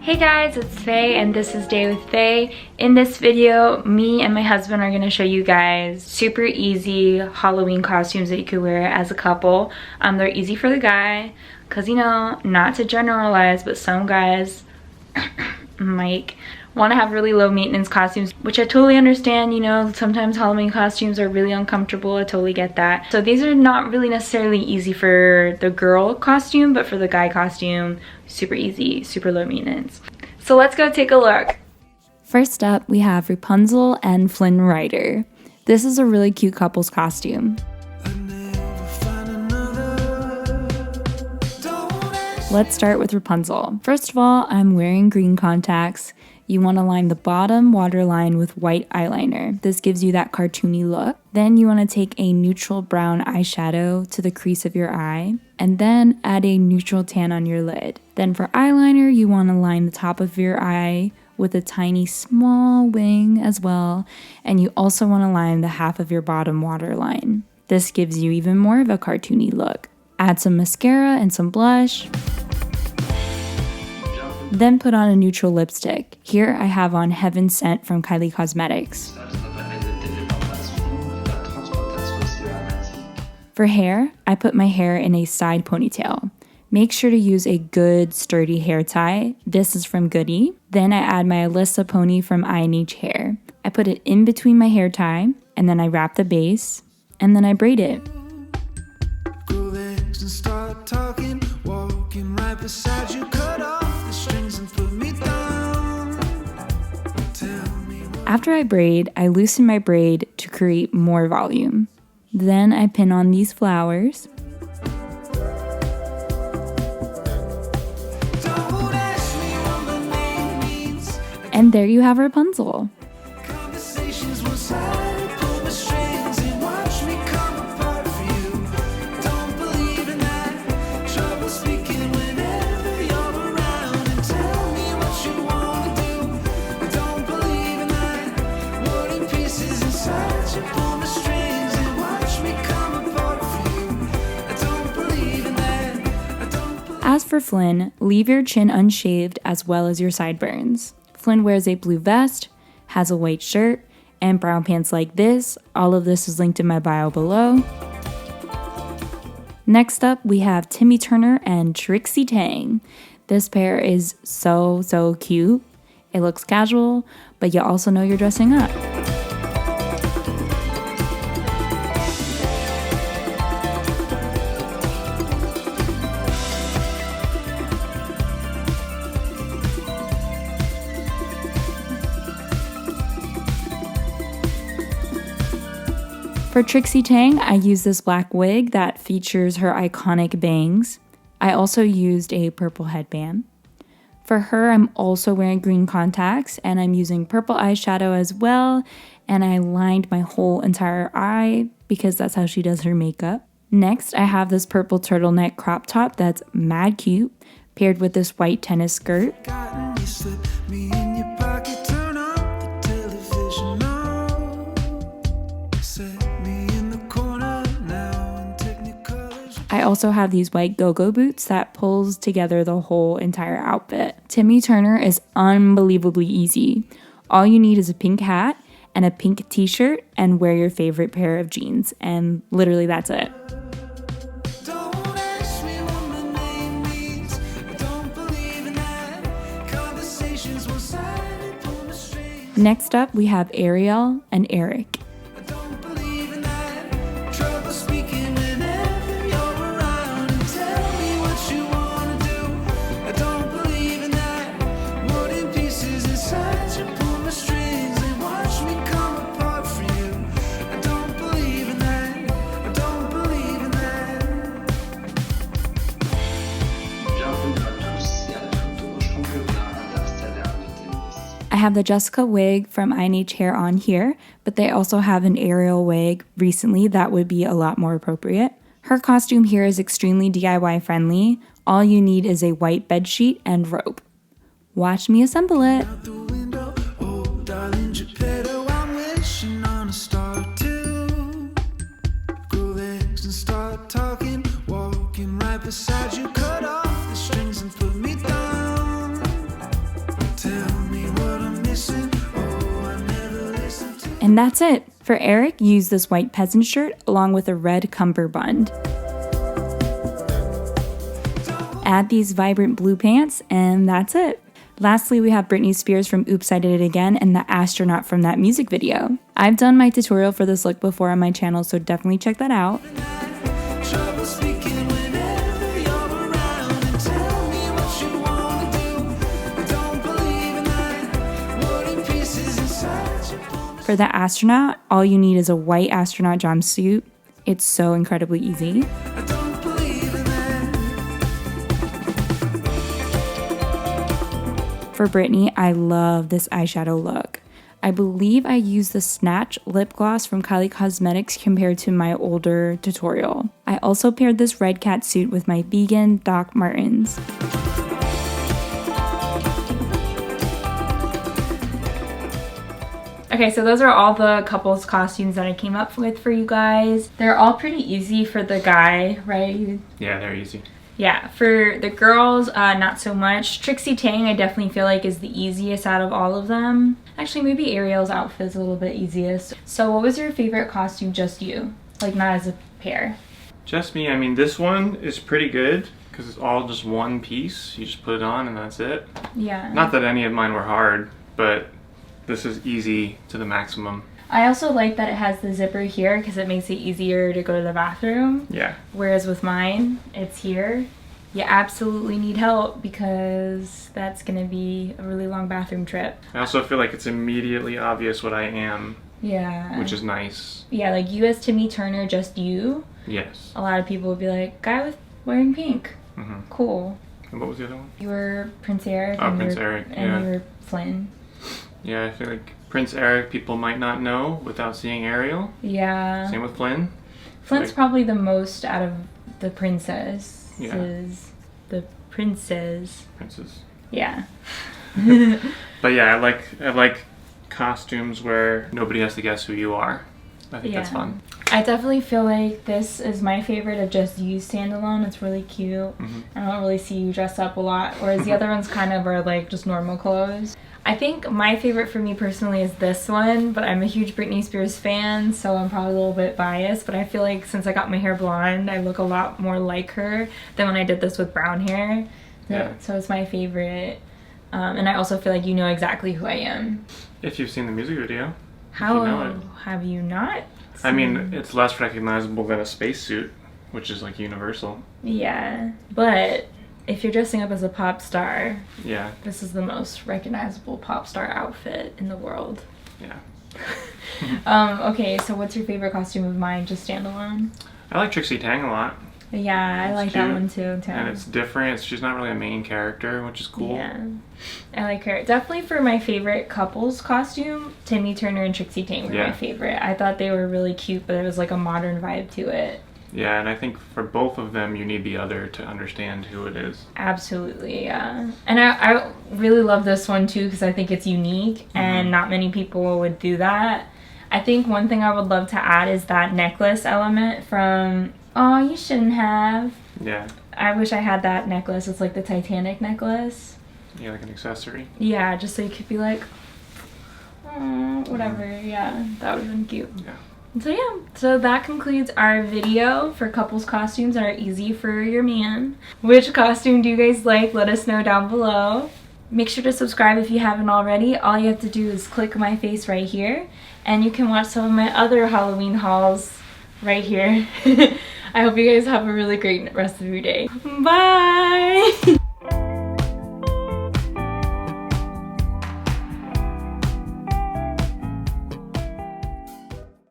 Hey guys, it's Faye and this is Day with Faye. In this video, me and my husband are going to show you guys super easy Halloween costumes that you could wear as a couple. They're easy for the guy because, you know, not to generalize, but some guys might want to have really low maintenance costumes, which I totally understand. You know, sometimes Halloween costumes are really uncomfortable. I totally get that. So these are not really necessarily easy for the girl costume, but for the guy costume, super easy, super low maintenance. So let's go take a look. First up, we have Rapunzel and Flynn Rider. This is a really cute couple's costume. Let's start with Rapunzel. First of all, I'm wearing green contacts. You want to line the bottom waterline with white eyeliner. This gives you that cartoony look. Then you want to take a neutral brown eyeshadow to the crease of your eye, and then add a neutral tan on your lid. Then for eyeliner, you want to line the top of your eye with a tiny small wing as well, and you also want to line the half of your bottom waterline. This gives you even more of a cartoony look. Add some mascara and some blush. Then put on a neutral lipstick. Here I have on Heaven Sent from Kylie Cosmetics. For hair, I put my hair in a side ponytail. Make sure to use a good sturdy hair tie. This is from Goody. Then I add my Alyssa pony from I&H Hair. I put it in between my hair tie, and then I wrap the base, and then I braid it. After I braid, I loosen my braid to create more volume. Then I pin on these flowers. And there you have Rapunzel. As for Flynn, leave your chin unshaved as well as your sideburns. Flynn wears a blue vest, has a white shirt, and brown pants like this. All of this is linked in my bio below. Next up, we have Timmy Turner and Trixie Tang. This pair is so cute. It looks casual, but you also know you're dressing up. For Trixie Tang, I used this black wig that features her iconic bangs. I also used a purple headband. For her, I'm also wearing green contacts and I'm using purple eyeshadow as well, and I lined my whole entire eye because that's how she does her makeup. Next, I have this purple turtleneck crop top that's mad cute, paired with this white tennis skirt. I also have these white go-go boots that pulls together the whole entire outfit. Timmy Turner is unbelievably easy. All you need is a pink hat and a pink t-shirt and wear your favorite pair of jeans, and literally that's it. Next up, we have Ariel and Eric. I have the Jessica wig from I&H Hair on here, but they also have an Ariel wig recently that would be a lot more appropriate. Her costume here is extremely DIY friendly. All you need is a white bedsheet and rope. Watch me assemble it. And that's it. For Eric, use this white peasant shirt along with a red cummerbund. Add these vibrant blue pants, and that's it. Lastly, we have Britney Spears from Oops, I Did It Again and the astronaut from that music video. I've done my tutorial for this look before on my channel, so definitely check that out. For the astronaut, all you need is a white astronaut jumpsuit. It's so incredibly easy. For Britney, I love this eyeshadow look. I believe I used the Snatch lip gloss from Kylie Cosmetics compared to my older tutorial. I also paired this red cat suit with my vegan Doc Martens. Okay, so those are all the couples costumes that I came up with for you guys. They're all pretty easy for the guy, right? Yeah, they're easy. Yeah, for the girls, not so much. Trixie Tang, I definitely feel like is the easiest out of all of them. Actually, maybe Ariel's outfit is a little bit easiest. So what was your favorite costume, just you? Like, not as a pair. Just me. I mean, this one is pretty good because it's all just one piece. You just put it on and that's it. Yeah. Not that any of mine were hard, but this is easy to the maximum. I also like that it has the zipper here because it makes it easier to go to the bathroom. Yeah. Whereas with mine, it's here. You absolutely need help because that's going to be a really long bathroom trip. I also feel like it's immediately obvious what I am. Yeah. Which is nice. Yeah, like you as Timmy Turner, just you. Yes. A lot of people would be like, guy with wearing pink. Mm-hmm. Cool. And what was the other one? You were Prince Eric. Oh, Prince Eric, and yeah. you were Flynn. Yeah, I feel like Prince Eric people might not know without seeing Ariel. Yeah. Same with Flynn. Flynn's probably the most out of the princesses. Yeah. The princes. Princes. Yeah. But yeah, I like costumes where nobody has to guess who you are. I think that's fun. I definitely feel like this is my favorite of just you standalone. It's really cute. Mm-hmm. I don't really see you dress up a lot, whereas the other ones kind of are like just normal clothes. I think my favorite for me personally is this one, but I'm a huge Britney Spears fan, so I'm probably a little bit biased, but I feel like since I got my hair blonde, I look a lot more like her than when I did this with brown hair. Yeah. So it's my favorite. And I also feel like you know exactly who I am. If you've seen the music video. How you know it. Have you not? I mean, it's less recognizable than a spacesuit, which is like universal. Yeah, but if you're dressing up as a pop star, yeah, this is the most recognizable pop star outfit in the world. Yeah. Okay, so what's your favorite costume of mine, just standalone? I like Trixie Tang a lot. Yeah, I like that one too. And it's different. She's not really a main character, which is cool. Yeah, I like her. Definitely for my favorite couples costume, Timmy Turner and Trixie Tang were my favorite. I thought they were really cute, but it was like a modern vibe to it. Yeah, and I think for both of them, you need the other to understand who it is. Absolutely, yeah. And I really love this one too because I think it's unique and not many people would do that. I think one thing I would love to add is that necklace element from Oh, You Shouldn't Have. Yeah. I wish I had that necklace. It's like the Titanic necklace. Yeah, like an accessory. Yeah, just so you could be like, oh, whatever. Yeah, that would have been cute. Yeah. So yeah, so that concludes our video for couples costumes that are easy for your man. Which costume do you guys like? Let us know down below. Make sure to subscribe if you haven't already. All you have to do is click my face right here, and you can watch some of my other Halloween hauls right here. I hope you guys have a really great rest of your day. Bye!